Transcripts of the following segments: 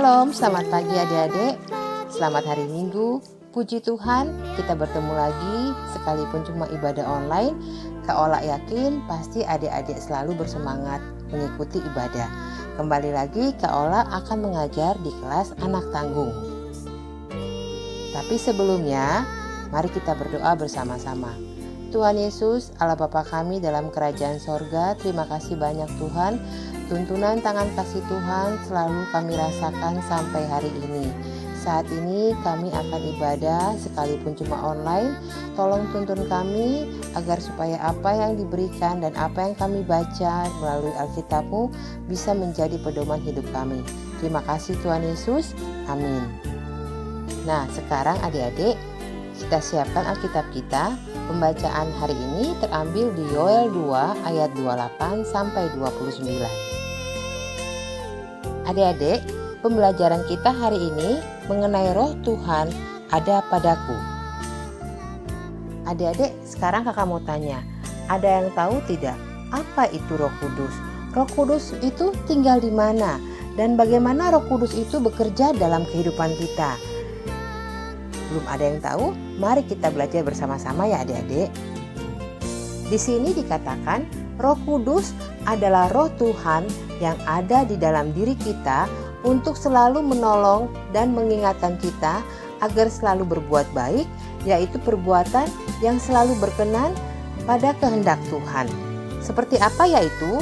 Shalom, selamat pagi adik-adik. Selamat hari Minggu. Puji Tuhan, kita bertemu lagi sekalipun cuma ibadah online. Kak Ola yakin pasti adik-adik selalu bersemangat mengikuti ibadah. Kembali lagi Kak Ola akan mengajar di kelas anak tanggung. Tapi sebelumnya, mari kita berdoa bersama-sama. Tuhan Yesus, Allah Bapa kami dalam kerajaan sorga, terima kasih banyak Tuhan. Tuntunan tangan kasih Tuhan selalu kami rasakan sampai hari ini. Saat ini kami akan ibadah sekalipun cuma online. Tolong tuntun kami agar supaya apa yang diberikan dan apa yang kami baca melalui Alkitab-Mu bisa menjadi pedoman hidup kami. Terima kasih Tuhan Yesus. Amin. Nah, sekarang adik-adik, kita siapkan Alkitab kita. Pembacaan hari ini terambil di Yoel 2 ayat 28 sampai 29. Adik-adik, pembelajaran kita hari ini mengenai roh Tuhan ada padaku. Adik-adik, sekarang kakak mau tanya, ada yang tahu tidak apa itu Roh Kudus? Roh Kudus itu tinggal di mana? Dan bagaimana Roh Kudus itu bekerja dalam kehidupan kita? Belum ada yang tahu? Mari kita belajar bersama-sama ya adik-adik. Di sini dikatakan Roh Kudus adalah roh Tuhan yang ada di dalam diri kita untuk selalu menolong dan mengingatkan kita agar selalu berbuat baik, yaitu perbuatan yang selalu berkenan pada kehendak Tuhan. Seperti apa yaitu?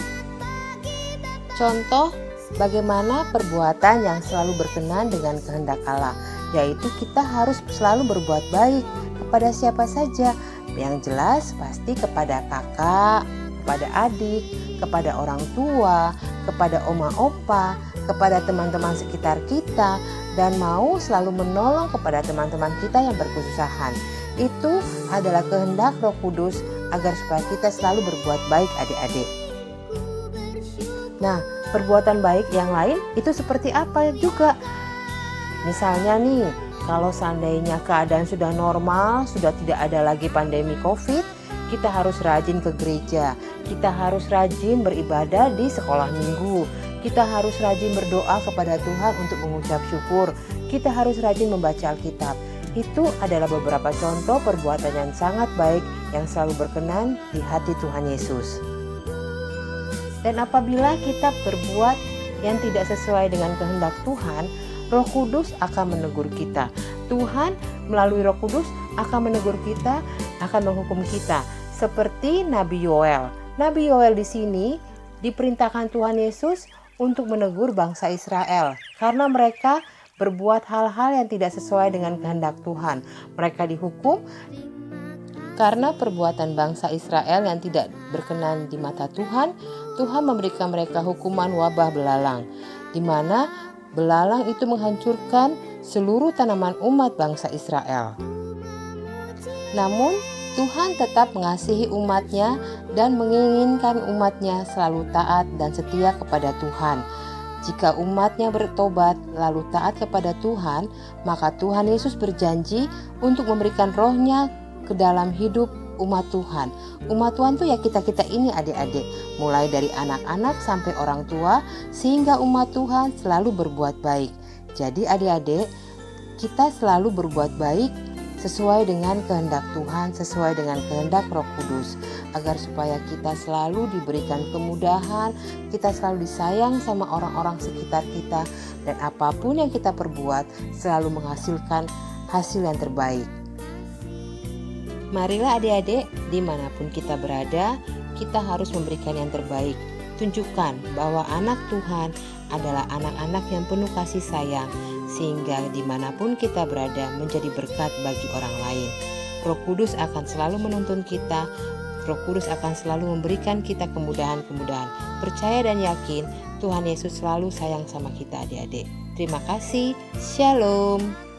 Contoh bagaimana perbuatan yang selalu berkenan dengan kehendak Allah, yaitu kita harus selalu berbuat baik kepada siapa saja. Yang jelas pasti kepada kakak, kepada adik, kepada orang tua, kepada oma opa, kepada teman-teman sekitar kita, dan mau selalu menolong kepada teman-teman kita yang berkesusahan. Itu adalah kehendak Roh Kudus agar supaya kita selalu berbuat baik adik-adik. Nah, perbuatan baik yang lain itu seperti apa juga? Misalnya nih, kalau seandainya keadaan sudah normal, sudah tidak ada lagi pandemi COVID, kita harus rajin ke gereja, kita harus rajin beribadah di sekolah minggu, kita harus rajin berdoa kepada Tuhan untuk mengucap syukur, kita harus rajin membaca Alkitab. Itu adalah beberapa contoh perbuatan yang sangat baik yang selalu berkenan di hati Tuhan Yesus. Dan apabila kita berbuat yang tidak sesuai dengan kehendak Tuhan, Roh Kudus akan menegur kita. Tuhan melalui Roh Kudus akan menegur kita, akan menghukum kita. Seperti Nabi Yoel. Nabi Yoel di sini diperintahkan Tuhan Yesus untuk menegur bangsa Israel karena mereka berbuat hal-hal yang tidak sesuai dengan kehendak Tuhan. Mereka dihukum karena perbuatan bangsa Israel yang tidak berkenan di mata Tuhan. Tuhan memberikan mereka hukuman wabah belalang, di mana belalang itu menghancurkan seluruh tanaman umat bangsa Israel. Namun Tuhan tetap mengasihi umatnya dan menginginkan umatnya selalu taat dan setia kepada Tuhan. Jika umatnya bertobat lalu taat kepada Tuhan, maka Tuhan Yesus berjanji untuk memberikan roh-Nya ke dalam hidup umat Tuhan. Umat Tuhan tuh ya kita-kita ini adik-adik, mulai dari anak-anak sampai orang tua, sehingga umat Tuhan selalu berbuat baik. Jadi adik-adik, kita selalu berbuat baik sesuai dengan kehendak Tuhan, sesuai dengan kehendak Roh Kudus, agar supaya kita selalu diberikan kemudahan, kita selalu disayang sama orang-orang sekitar kita, dan apapun yang kita perbuat selalu menghasilkan hasil yang terbaik. Marilah adik-adik, dimanapun kita berada, kita harus memberikan yang terbaik. Tunjukkan bahwa anak Tuhan adalah anak-anak yang penuh kasih sayang, sehingga dimanapun kita berada menjadi berkat bagi orang lain. Roh Kudus akan selalu menuntun kita, Roh Kudus akan selalu memberikan kita kemudahan-kemudahan. Percaya dan yakin Tuhan Yesus selalu sayang sama kita adik-adik. Terima kasih, Shalom.